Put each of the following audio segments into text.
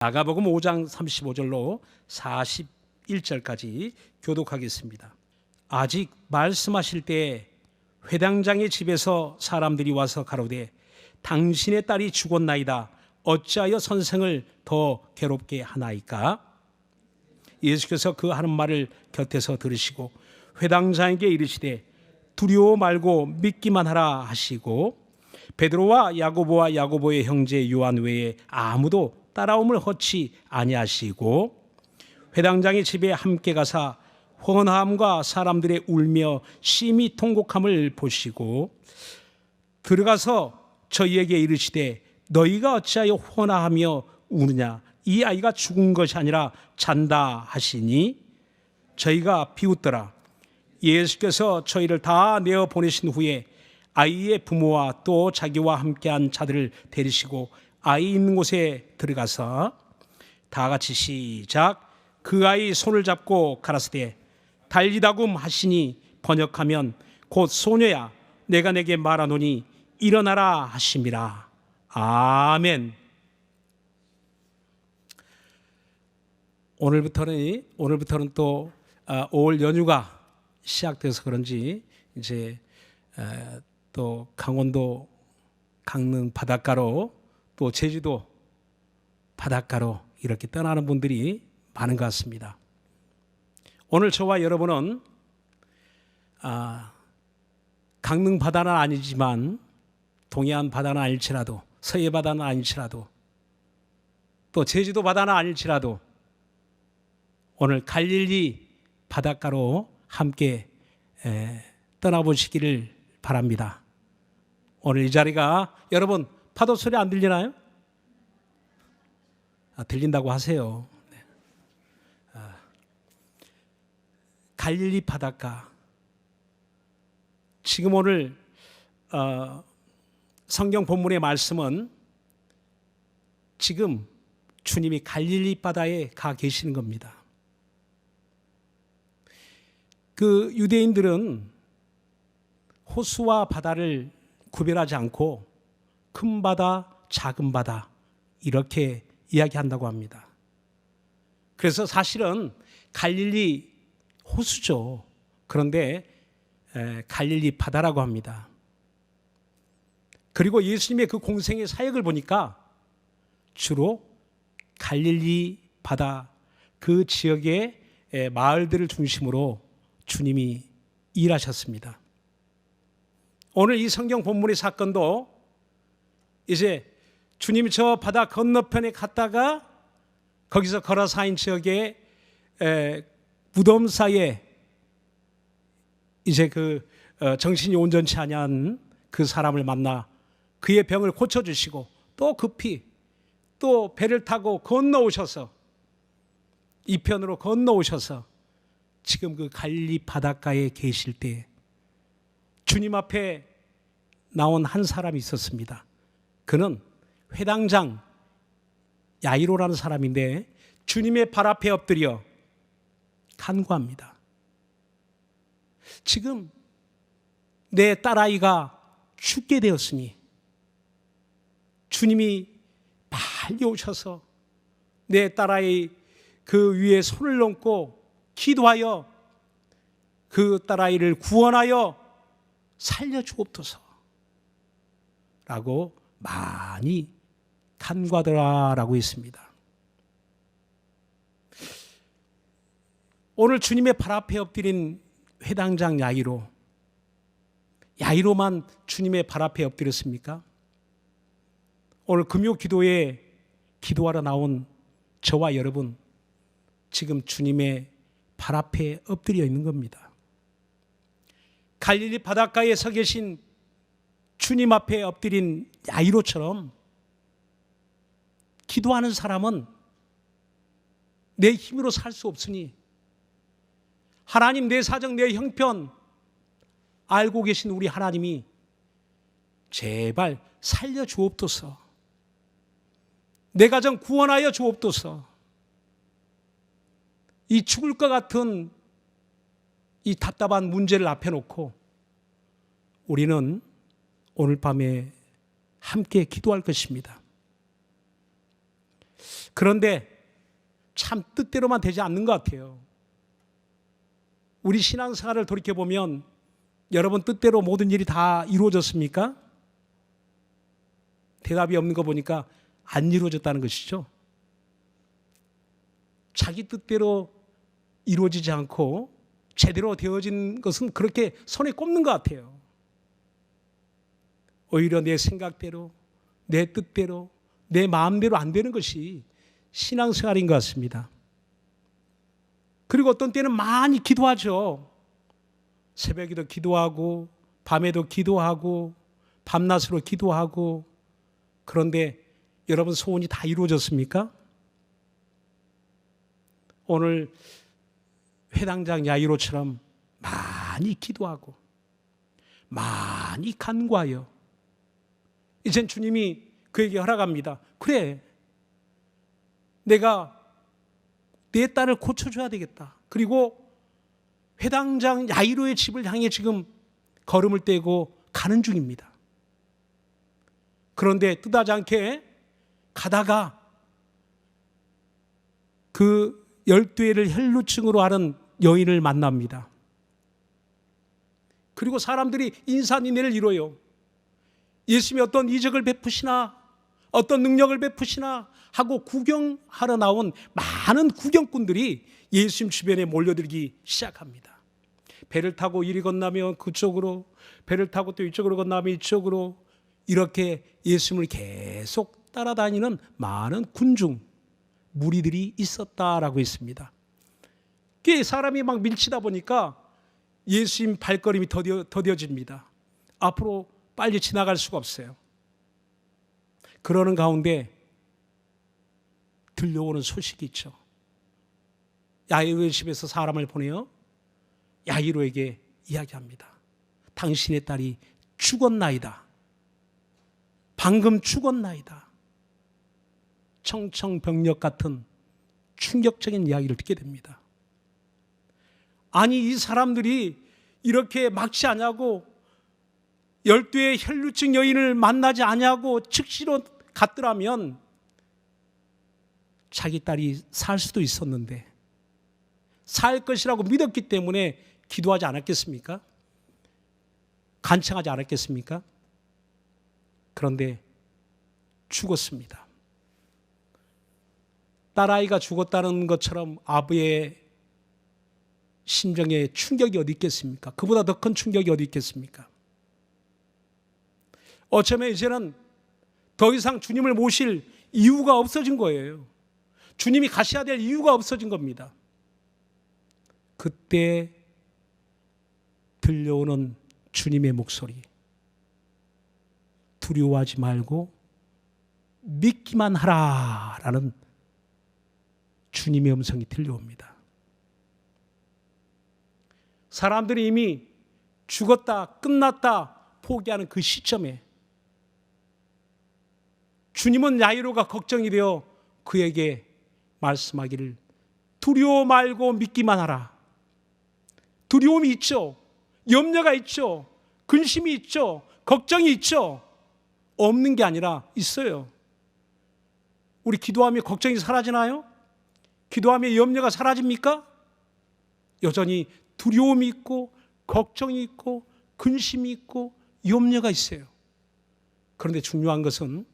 마가복음 5장 35절로 41절까지 교독하겠습니다. 아직 말씀하실 때에 회당장의 집에서 사람들이 와서 가로되 당신의 딸이 죽었나이다. 어찌하여 선생을 더 괴롭게 하나이까? 예수께서 그 하는 말을 곁에서 들으시고 회당장에게 이르시되 두려워 말고 믿기만 하라 하시고 베드로와 야고보와 야고보의 형제 요한 외에 아무도 따라옴을 허치 아니하시고 회당장의 집에 함께 가사 헌함과 사람들의 울며 심히 통곡함을 보시고 들어가서 저희에게 이르시되 너희가 어찌하여 헌화하며 우느냐? 이 아이가 죽은 것이 아니라 잔다 하시니 저희가 비웃더라. 예수께서 저희를 다 내어 보내신 후에 아이의 부모와 또 자기와 함께한 자들을 데리시고 아이 있는 곳에 들어가서 다 같이 시작. 그 아이 손을 잡고 가라사대 달리다굼 하시니 번역하면 곧 소녀야 내가 내게 말하노니 일어나라 하심이라. 아멘. 오늘부터는 또 5월 연휴가 시작돼서 그런지 이제 또 강원도 강릉 바닷가로 또 제주도 바닷가로 이렇게 떠나는 분들이 많은 것 같습니다. 오늘 저와 여러분은 강릉 바다는 아니지만 동해안 바다는 아닐지라도 서해 바다는 아닐지라도 또 제주도 바다는 아닐지라도 오늘 갈릴리 바닷가로 함께 떠나보시기를 바랍니다. 오늘 이 자리가 여러분 파도 소리 안 들리나요? 들린다고 하세요. 네. 갈릴리 바닷가. 지금 오늘 성경 본문의 말씀은 지금 주님이 갈릴리 바다에 가 계시는 겁니다. 그 유대인들은 호수와 바다를 구별하지 않고 큰 바다, 작은 바다 이렇게 이야기한다고 합니다. 그래서 사실은 갈릴리 호수죠. 그런데 갈릴리 바다라고 합니다. 그리고 예수님의 그 공생의 사역을 보니까 주로 갈릴리 바다 그 지역의 마을들을 중심으로 주님이 일하셨습니다. 오늘 이 성경 본문의 사건도 이제 주님이 저 바다 건너편에 갔다가 거기서 거라사인 지역의 무덤 사이에 이제 그 정신이 온전치 아니한 그 사람을 만나 그의 병을 고쳐주시고 또 급히 또 배를 타고 건너오셔서 이편으로 건너오셔서 지금 그 갈릴리 바닷가에 계실 때 주님 앞에 나온 한 사람이 있었습니다. 그는 회당장 야이로라는 사람인데 주님의 발 앞에 엎드려 간구합니다. 지금 내 딸아이가 죽게 되었으니 주님이 빨리 오셔서 내 딸아이 그 위에 손을 얹고 기도하여 그 딸아이를 구원하여 살려주옵소서 라고 많이 간구하더라라고 했습니다. 오늘 주님의 발 앞에 엎드린 회당장 야이로만 주님의 발 앞에 엎드렸습니까? 오늘 금요 기도에 기도하러 나온 저와 여러분 지금 주님의 발 앞에 엎드려 있는 겁니다. 갈릴리 바닷가에 서 계신 주님 앞에 엎드린 야이로처럼 기도하는 사람은 내 힘으로 살 수 없으니 하나님 내 사정 내 형편 알고 계신 우리 하나님이 제발 살려 주옵소서. 내 가정 구원하여 주옵소서. 이 죽을 것 같은 이 답답한 문제를 앞에 놓고 우리는 오늘 밤에 함께 기도할 것입니다. 그런데 참 뜻대로만 되지 않는 것 같아요. 우리 신앙생활을 돌이켜보면 여러분 뜻대로 모든 일이 다 이루어졌습니까? 대답이 없는 거 보니까 안 이루어졌다는 것이죠. 자기 뜻대로 이루어지지 않고 제대로 되어진 것은 그렇게 손에 꼽는 것 같아요. 오히려 내 생각대로, 내 뜻대로, 내 마음대로 안 되는 것이 신앙생활인 것 같습니다. 그리고 어떤 때는 많이 기도하죠. 새벽에도 기도하고 밤에도 기도하고 밤낮으로 기도하고. 그런데 여러분 소원이 다 이루어졌습니까? 오늘 회당장 야이로처럼 많이 기도하고 많이 간구하여 이젠 주님이 그에게 허락합니다. 그래, 내가 내 딸을 고쳐줘야 되겠다. 그리고 회당장 야이로의 집을 향해 지금 걸음을 떼고 가는 중입니다. 그런데 뜻하지 않게 가다가 그 12회를 혈루증으로 앓은 여인을 만납니다. 그리고 사람들이 인사인내를 이뤄요. 예수님이 어떤 이적을 베푸시나 어떤 능력을 베푸시나 하고 구경하러 나온 많은 구경꾼들이 예수님 주변에 몰려들기 시작합니다. 배를 타고 이리 건너면 그쪽으로, 배를 타고 또 이쪽으로 건너면 이쪽으로, 이렇게 예수님을 계속 따라다니는 많은 군중, 무리들이 있었다라고 했습니다. 꽤 사람이 막 밀치다 보니까 예수님 발걸음이 더뎌집니다. 앞으로 빨리 지나갈 수가 없어요. 그러는 가운데 들려오는 소식이 있죠. 야이로의 집에서 사람을 보내어 야이로에게 이야기합니다. 당신의 딸이 죽었나이다. 방금 죽었나이다. 청청병력 같은 충격적인 이야기를 듣게 됩니다. 아니, 이 사람들이 이렇게 막지 않냐고, 12의 혈루증 여인을 만나지 않냐고 즉시로 갔더라면 자기 딸이 살 수도 있었는데, 살 것이라고 믿었기 때문에 기도하지 않았겠습니까? 간청하지 않았겠습니까? 그런데 죽었습니다. 딸아이가 죽었다는 것처럼 아버의 심정에 충격이 어디 있겠습니까? 그보다 더 큰 충격이 어디 있겠습니까? 어쩌면 이제는 더 이상 주님을 모실 이유가 없어진 거예요. 주님이 가셔야 될 이유가 없어진 겁니다. 그때 들려오는 주님의 목소리, 두려워하지 말고 믿기만 하라라는 주님의 음성이 들려옵니다. 사람들이 이미 죽었다, 끝났다 포기하는 그 시점에 주님은 야이로가 걱정이 되어 그에게 말씀하기를 두려워 말고 믿기만 하라. 두려움이 있죠. 염려가 있죠. 근심이 있죠. 걱정이 있죠. 없는 게 아니라 있어요. 우리 기도하며 걱정이 사라지나요? 기도하며 염려가 사라집니까? 여전히 두려움이 있고 걱정이 있고 근심이 있고 염려가 있어요. 그런데 중요한 것은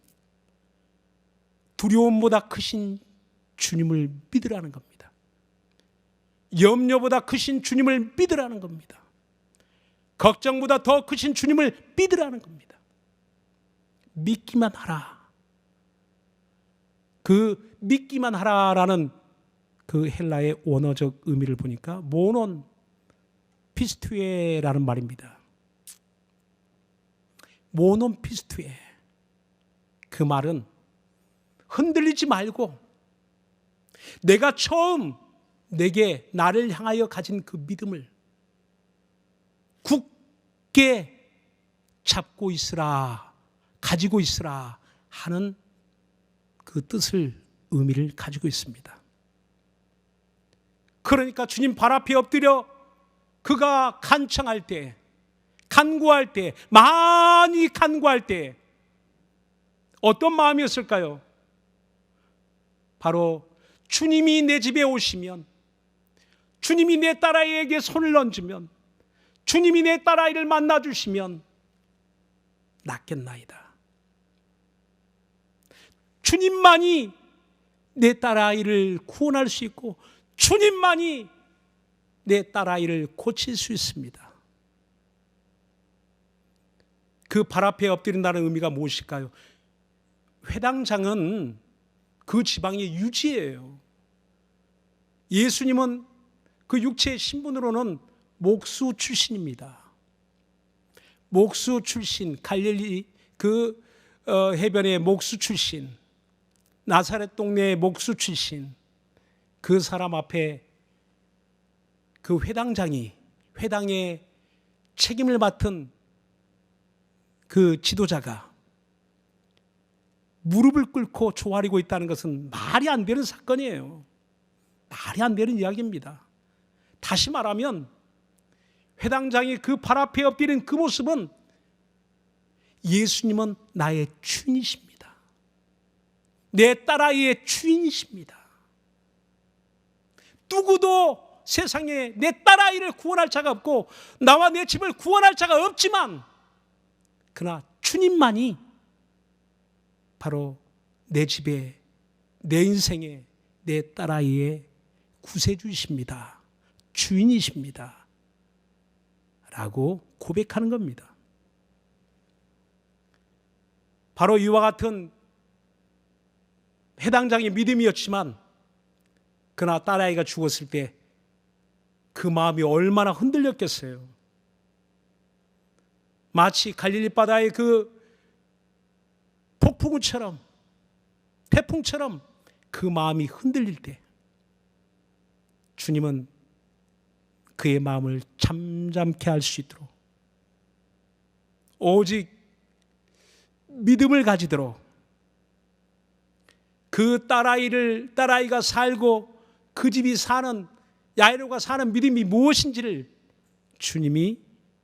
두려움보다 크신 주님을 믿으라는 겁니다. 염려보다 크신 주님을 믿으라는 겁니다. 걱정보다 더 크신 주님을 믿으라는 겁니다. 믿기만 하라. 그 믿기만 하라라는 그 헬라의 원어적 의미를 보니까 모논 피스투에라는 말입니다. 모논 피스투에. 그 말은 흔들리지 말고 내가 처음 내게 나를 향하여 가진 그 믿음을 굳게 잡고 있으라, 가지고 있으라 하는 그 뜻을, 의미를 가지고 있습니다. 그러니까 주님 발 앞에 엎드려 그가 간청할 때, 간구할 때, 많이 간구할 때 어떤 마음이었을까요? 바로 주님이 내 집에 오시면, 주님이 내 딸아이에게 손을 얹으면, 주님이 내 딸아이를 만나주시면 낫겠나이다. 주님만이 내 딸아이를 구원할 수 있고 주님만이 내 딸아이를 고칠 수 있습니다. 그 발 앞에 엎드린다는 의미가 무엇일까요? 회당장은 그 지방의 유지예요. 예수님은 그 육체의 신분으로는 목수 출신입니다. 목수 출신, 갈릴리 그 해변의 목수 출신, 나사렛 동네의 목수 출신, 그 사람 앞에 그 회당장이, 회당의 책임을 맡은 그 지도자가 무릎을 꿇고 조아리고 있다는 것은 말이 안 되는 사건이에요. 말이 안 되는 이야기입니다. 다시 말하면 회당장이 그 발 앞에 엎드린 그 모습은 예수님은 나의 주인이십니다. 내 딸아이의 주인이십니다. 누구도 세상에 내 딸아이를 구원할 자가 없고 나와 내 집을 구원할 자가 없지만, 그러나 주님만이 바로 내 집에, 내 인생에, 내 딸아이의 구세주이십니다. 주인이십니다. 라고 고백하는 겁니다. 바로 이와 같은 회당장의 믿음이었지만, 그러나 딸아이가 죽었을 때 그 마음이 얼마나 흔들렸겠어요. 마치 갈릴리 바다의 그 폭풍우처럼, 태풍처럼 그 마음이 흔들릴 때 주님은 그의 마음을 잠잠케 할 수 있도록, 오직 믿음을 가지도록, 그 딸아이가 살고 그 집이 사는, 야이로가 사는 믿음이 무엇인지를 주님이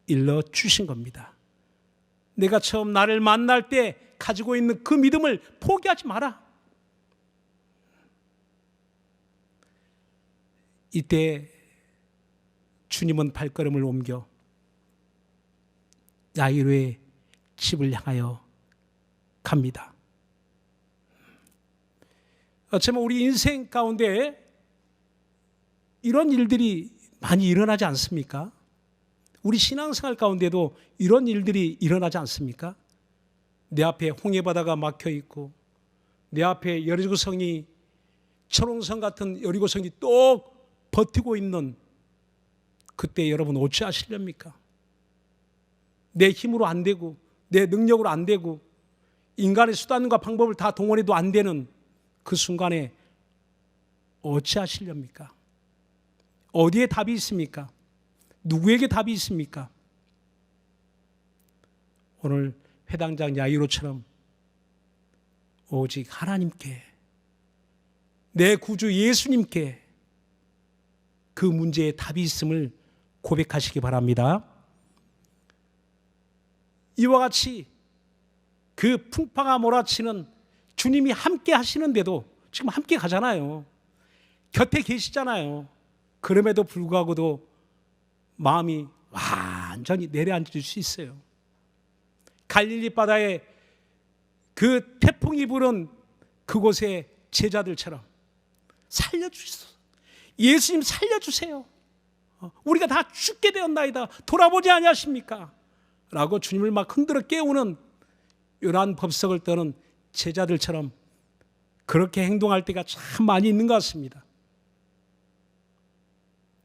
일러주신 겁니다. 내가 처음 나를 만날 때 가지고 있는 그 믿음을 포기하지 마라. 이때 주님은 발걸음을 옮겨 야이로의 집을 향하여 갑니다. 어쩌면 우리 인생 가운데 이런 일들이 많이 일어나지 않습니까? 우리 신앙생활 가운데도 이런 일들이 일어나지 않습니까? 내 앞에 홍해바다가 막혀 있고, 내 앞에 여리고성이, 철옹성 같은 여리고성이 똑 버티고 있는 그때 여러분 어찌하시렵니까? 내 힘으로 안 되고, 내 능력으로 안 되고, 인간의 수단과 방법을 다 동원해도 안 되는 그 순간에 어찌하시렵니까? 어디에 답이 있습니까? 누구에게 답이 있습니까? 오늘 회당장 야이로처럼 오직 하나님께, 내 구주 예수님께 그 문제에 답이 있음을 고백하시기 바랍니다. 이와 같이 그 풍파가 몰아치는 주님이 함께 하시는데도, 지금 함께 가잖아요. 곁에 계시잖아요. 그럼에도 불구하고도 마음이 완전히 내려앉을 수 있어요. 갈릴리 바다에 그 태풍이 부른 그곳의 제자들처럼 살려주소서, 예수님 살려주세요, 우리가 다 죽게 되었나이다, 돌아보지 아니하십니까? 라고 주님을 막 흔들어 깨우는 요란 법석을 떠는 제자들처럼 그렇게 행동할 때가 참 많이 있는 것 같습니다.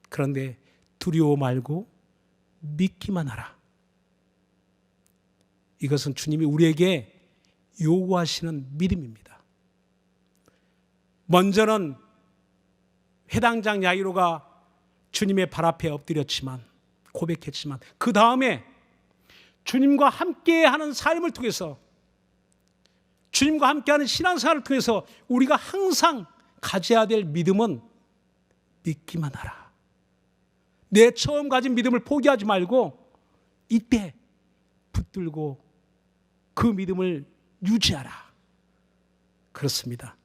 그런데 두려워 말고 믿기만 하라. 이것은 주님이 우리에게 요구하시는 믿음입니다. 먼저는 회당장 야이로가 주님의 발 앞에 엎드렸지만, 고백했지만, 그 다음에 주님과 함께하는 삶을 통해서, 주님과 함께하는 신앙생활을 통해서 우리가 항상 가져야 될 믿음은 믿기만 하라. 내 처음 가진 믿음을 포기하지 말고 이때 붙들고 그 믿음을 유지하라. 그렇습니다.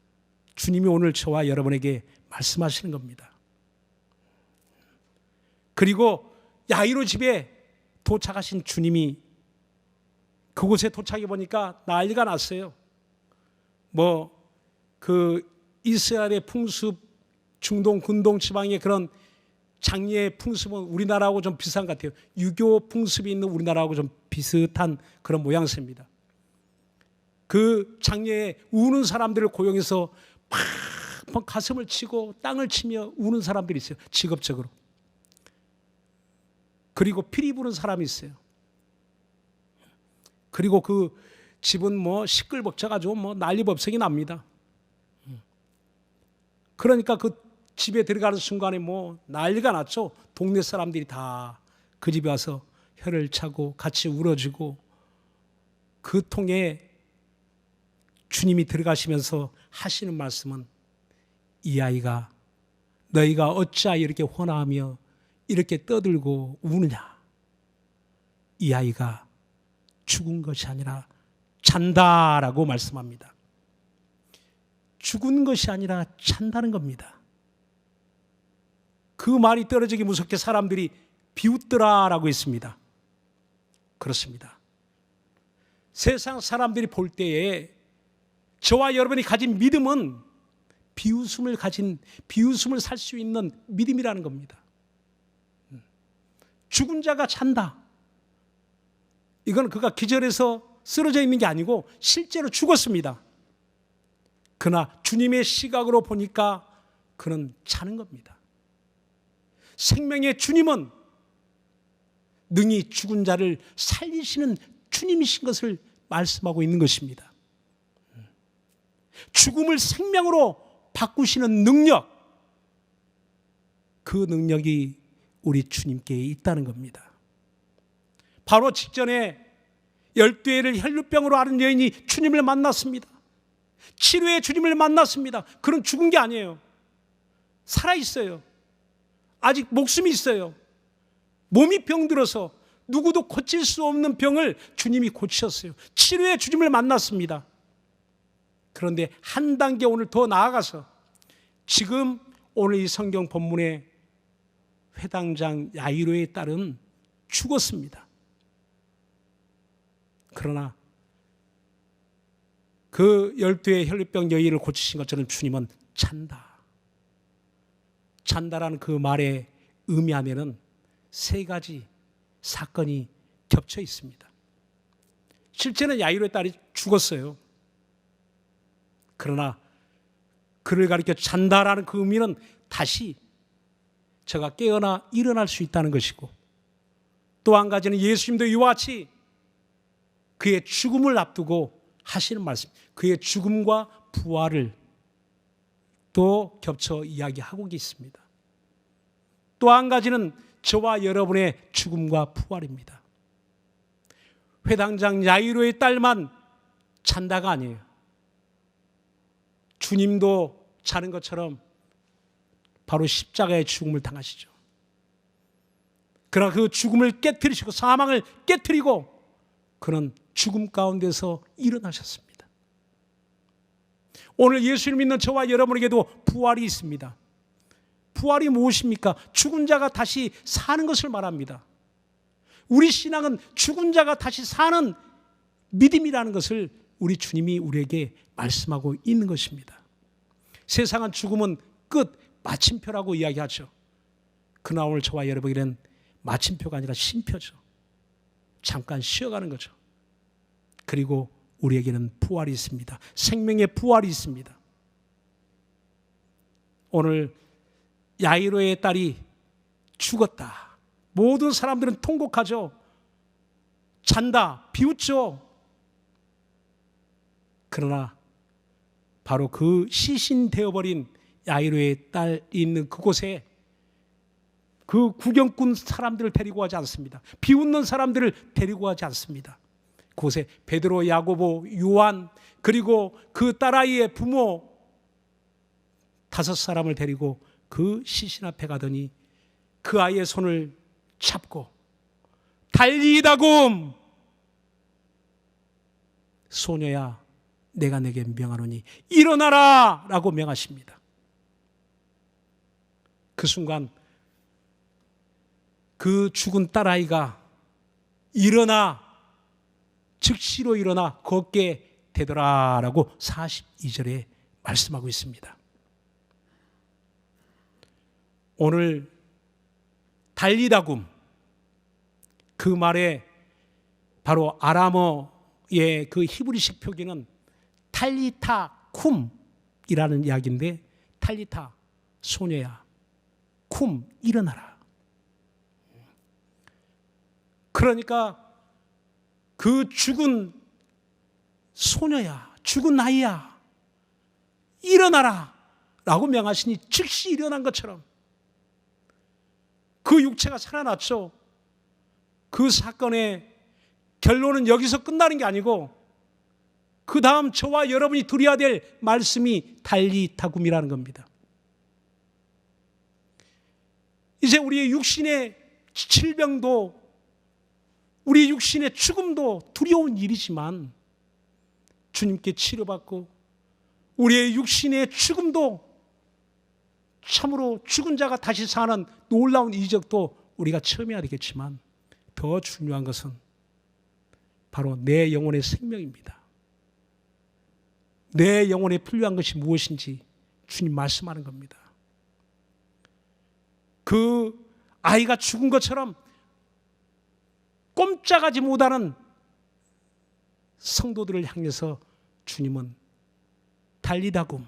주님이 오늘 저와 여러분에게 말씀하시는 겁니다. 그리고 야이로 집에 도착하신 주님이 그곳에 도착해 보니까 난리가 났어요. 그 이스라엘의 풍습, 중동, 근동 지방의 그런 장례 풍습은 우리나라하고 좀 비슷한 것 같아요. 유교 풍습이 있는 우리나라하고 좀 비슷한 그런 모양새입니다. 그 장례에 우는 사람들을 고용해서 막 가슴을 치고 땅을 치며 우는 사람들이 있어요. 직업적으로. 그리고 피리 부는 사람이 있어요. 그리고 그 집은 시끌벅적가지고 난리법석이 납니다. 그러니까 그 집에 들어가는 순간에 난리가 났죠. 동네 사람들이 다 그 집에 와서 혀를 차고 같이 울어주고, 그 통에 주님이 들어가시면서 하시는 말씀은, 이 아이가 너희가 어찌하여 이렇게 혼화하며 이렇게 떠들고 우느냐. 이 아이가 죽은 것이 아니라 잔다라고 말씀합니다. 죽은 것이 아니라 잔다는 겁니다. 그 말이 떨어지기 무섭게 사람들이 비웃더라라고 했습니다. 그렇습니다. 세상 사람들이 볼 때에 저와 여러분이 가진 믿음은 비웃음을 살 수 있는 믿음이라는 겁니다. 죽은 자가 잔다. 이건 그가 기절해서 쓰러져 있는 게 아니고 실제로 죽었습니다. 그러나 주님의 시각으로 보니까 그는 자는 겁니다. 생명의 주님은 능히 죽은 자를 살리시는 주님이신 것을 말씀하고 있는 것입니다. 죽음을 생명으로 바꾸시는 능력, 그 능력이 우리 주님께 있다는 겁니다. 바로 직전에 12회를 혈루병으로 앓은 여인이 주님을 만났습니다. 7회에 주님을 만났습니다. 그는 죽은 게 아니에요. 살아있어요. 아직 목숨이 있어요. 몸이 병들어서 누구도 고칠 수 없는 병을 주님이 고치셨어요. 7회에 주님을 만났습니다. 그런데 한 단계 오늘 더 나아가서 지금 오늘 이 성경 본문의 회당장 야이로의 딸은 죽었습니다. 그러나 그 12의 혈루병 여인을 고치신 것처럼 주님은 잔다. 잔다라는 그 말의 의미 안에는 세 가지 사건이 겹쳐 있습니다. 실제는 야이로의 딸이 죽었어요. 그러나 그를 가리켜 잔다라는 그 의미는 다시 저가 깨어나 일어날 수 있다는 것이고, 또 한 가지는 예수님도 이와 같이 그의 죽음을 앞두고 하시는 말씀, 그의 죽음과 부활을 또 겹쳐 이야기하고 있습니다. 또 한 가지는 저와 여러분의 죽음과 부활입니다. 회당장 야이로의 딸만 잔다가 아니에요. 주님도 자는 것처럼 바로 십자가의 죽음을 당하시죠. 그러나 그 죽음을 깨트리시고 사망을 깨트리고 그는 죽음 가운데서 일어나셨습니다. 오늘 예수를 믿는 저와 여러분에게도 부활이 있습니다. 부활이 무엇입니까? 죽은 자가 다시 사는 것을 말합니다. 우리 신앙은 죽은 자가 다시 사는 믿음이라는 것을 우리 주님이 우리에게 말씀하고 있는 것입니다. 세상은 죽음은 끝, 마침표라고 이야기하죠. 그러나 오늘 저와 여러분에게는 마침표가 아니라 쉼표죠. 잠깐 쉬어가는 거죠. 그리고 우리에게는 부활이 있습니다. 생명의 부활이 있습니다. 오늘 야이로의 딸이 죽었다. 모든 사람들은 통곡하죠. 잔다, 비웃죠. 그러나 바로 그 시신되어버린 야이로의 딸이 있는 그곳에 그 구경꾼 사람들을 데리고 가지 않습니다. 비웃는 사람들을 데리고 가지 않습니다. 그곳에 베드로, 야고보, 요한, 그리고 그 딸아이의 부모 5사람을 데리고 그 시신 앞에 가더니 그 아이의 손을 잡고 달리다굼, 소녀야 내가 내게 명하노니 일어나라 라고 명하십니다. 그 순간 그 죽은 딸아이가 일어나, 즉시로 일어나 걷게 되더라 라고 42절에 말씀하고 있습니다. 오늘 달리다굼, 그 말에 바로 아람어의 그 히브리식 표기는 탈리타 쿰이라는 이야기인데, 탈리타 소녀야, 쿰 일어나라. 그러니까 그 죽은 소녀야, 죽은 아이야, 일어나라 라고 명하시니 즉시 일어난 것처럼 그 육체가 살아났죠. 그 사건의 결론은 여기서 끝나는 게 아니고 그 다음 저와 여러분이 드려야 될 말씀이 달리다굼이라는 겁니다. 이제 우리의 육신의 질병도, 우리 육신의 죽음도 두려운 일이지만 주님께 치료받고 우리의 육신의 죽음도, 참으로 죽은 자가 다시 사는 놀라운 이적도 우리가 체험해야 되겠지만 더 중요한 것은 바로 내 영혼의 생명입니다. 내 영혼에 필요한 것이 무엇인지 주님 말씀하는 겁니다. 그 아이가 죽은 것처럼 꼼짝하지 못하는 성도들을 향해서 주님은 달리다굼,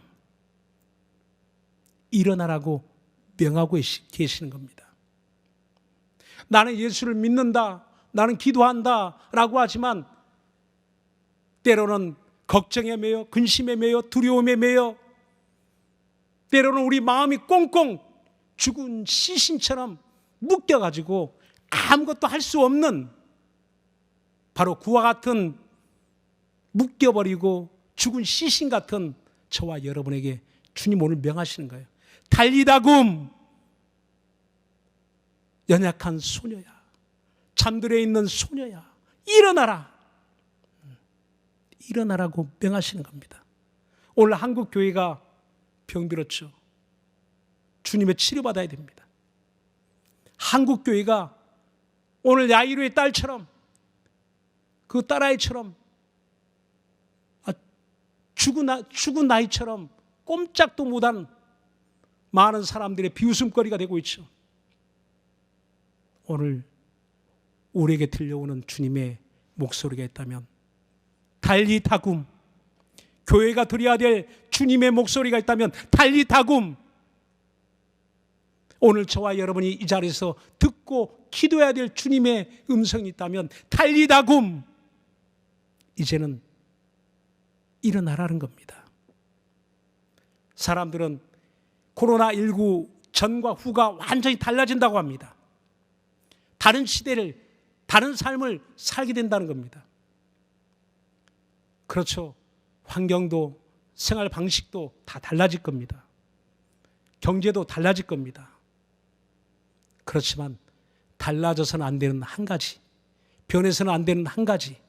일어나라고 명하고 계시는 겁니다. 나는 예수를 믿는다, 나는 기도한다 라고 하지만 때로는 걱정에 매여, 근심에 매여, 두려움에 매여, 때로는 우리 마음이 꽁꽁 죽은 시신처럼 묶여가지고 아무것도 할 수 없는, 바로 그와 같은 묶여버리고 죽은 시신 같은 저와 여러분에게 주님 오늘 명하시는 거예요. 달리다굼, 연약한 소녀야, 잠들어 있는 소녀야, 일어나라, 일어나라고 명하시는 겁니다. 오늘 한국 교회가 병들었죠. 주님의 치료받아야 됩니다. 한국 교회가 오늘 야이로의 딸처럼, 그 딸아이처럼, 죽은 아이처럼 꼼짝도 못한 많은 사람들의 비웃음거리가 되고 있죠. 오늘 우리에게 들려오는 주님의 목소리가 있다면 달리다굼, 교회가 드려야 될 주님의 목소리가 있다면 달리다굼, 오늘 저와 여러분이 이 자리에서 듣고 기도해야 될 주님의 음성이 있다면 달리다굼, 이제는 일어나라는 겁니다. 사람들은 코로나19 전과 후가 완전히 달라진다고 합니다. 다른 시대를, 다른 삶을 살게 된다는 겁니다. 그렇죠. 환경도, 생활 방식도 다 달라질 겁니다. 경제도 달라질 겁니다. 그렇지만 달라져서는 안 되는 한 가지, 변해서는 안 되는 한 가지,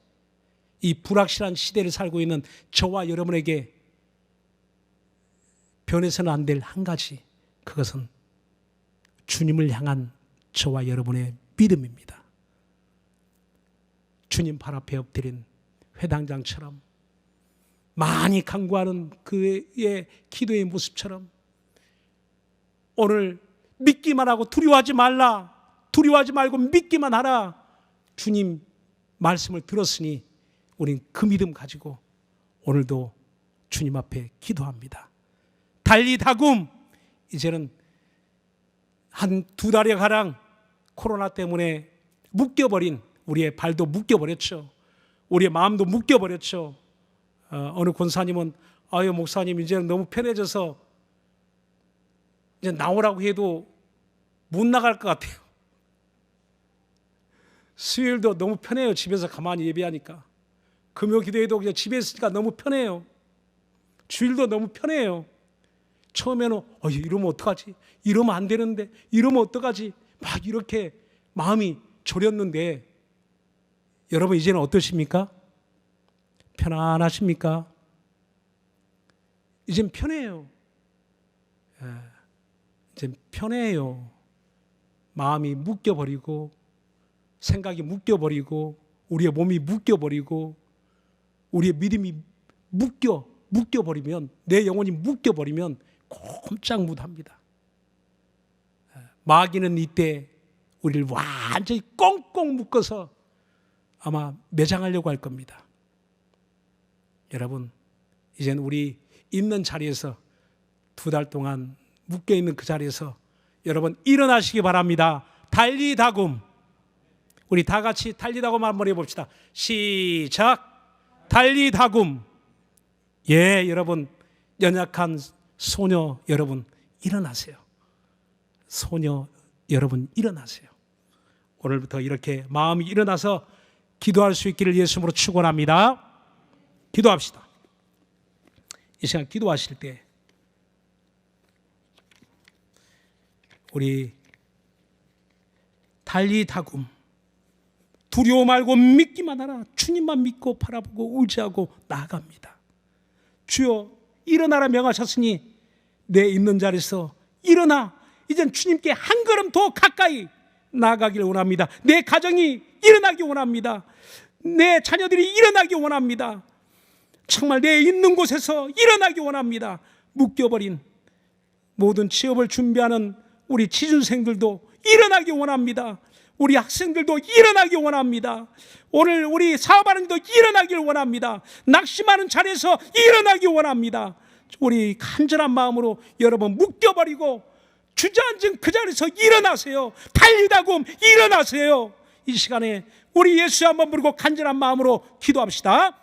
이 불확실한 시대를 살고 있는 저와 여러분에게 변해서는 안 될 한 가지, 그것은 주님을 향한 저와 여러분의 믿음입니다. 주님 발 앞에 엎드린 회당장처럼, 많이 간구하는 그의 기도의 모습처럼 오늘 믿기만 하고 두려워하지 말라, 두려워하지 말고 믿기만 하라, 주님 말씀을 들었으니 우린 그 믿음 가지고 오늘도 주님 앞에 기도합니다. 달리다굼, 이제는 한 두 달여 가량 코로나 때문에 묶여버린 우리의 발도 묶여버렸죠. 우리의 마음도 묶여버렸죠. 어느 권사님은 아유 목사님 이제는 너무 편해져서 이제 나오라고 해도 못 나갈 것 같아요. 수요일도 너무 편해요. 집에서 가만히 예배하니까. 금요 기도회도 그냥 집에 있으니까 너무 편해요. 주일도 너무 편해요. 처음에는 이러면 어떡하지? 이러면 안 되는데, 이러면 어떡하지? 막 이렇게 마음이 졸였는데 여러분 이제는 어떠십니까? 편안하십니까? 이젠 편해요. 이젠 편해요. 마음이 묶여버리고 생각이 묶여버리고 우리의 몸이 묶여버리고 우리의 믿음이 묶여버리면, 내 영혼이 묶여버리면 꼼짝 못합니다. 마귀는 이때 우리를 완전히 꽁꽁 묶어서 아마 매장하려고 할 겁니다. 여러분, 이제는 우리 있는 자리에서 2달 동안 묶여있는 그 자리에서 여러분 일어나시기 바랍니다. 달리다굼. 우리 다 같이 달리다굼 한번 해봅시다. 시작. 달리다굼. 예, 여러분, 연약한 소녀 여러분 일어나세요. 소녀 여러분 일어나세요. 오늘부터 이렇게 마음이 일어나서 기도할 수 있기를 예수님으로 축원합니다. 기도합시다. 이 시간 기도하실 때 우리 달리다굼, 두려워 말고 믿기만 하라. 주님만 믿고 바라보고 의지하고 나아갑니다. 주여 일어나라 명하셨으니 내 있는 자리에서 일어나 이젠 주님께 한 걸음 더 가까이 나아가기를 원합니다. 내 가정이 일어나기 원합니다. 내 자녀들이 일어나기 원합니다. 정말 내 있는 곳에서 일어나기 원합니다. 묶여버린 모든 취업을 준비하는 우리 취준생들도 일어나기 원합니다. 우리 학생들도 일어나기 원합니다. 오늘 우리 사업하는 이도 일어나길 원합니다. 낙심하는 자리에서 일어나기 원합니다. 우리 간절한 마음으로 여러분 묶여버리고 주저앉은 그 자리에서 일어나세요. 달리다굼 일어나세요. 이 시간에 우리 예수 한번 부르고 간절한 마음으로 기도합시다.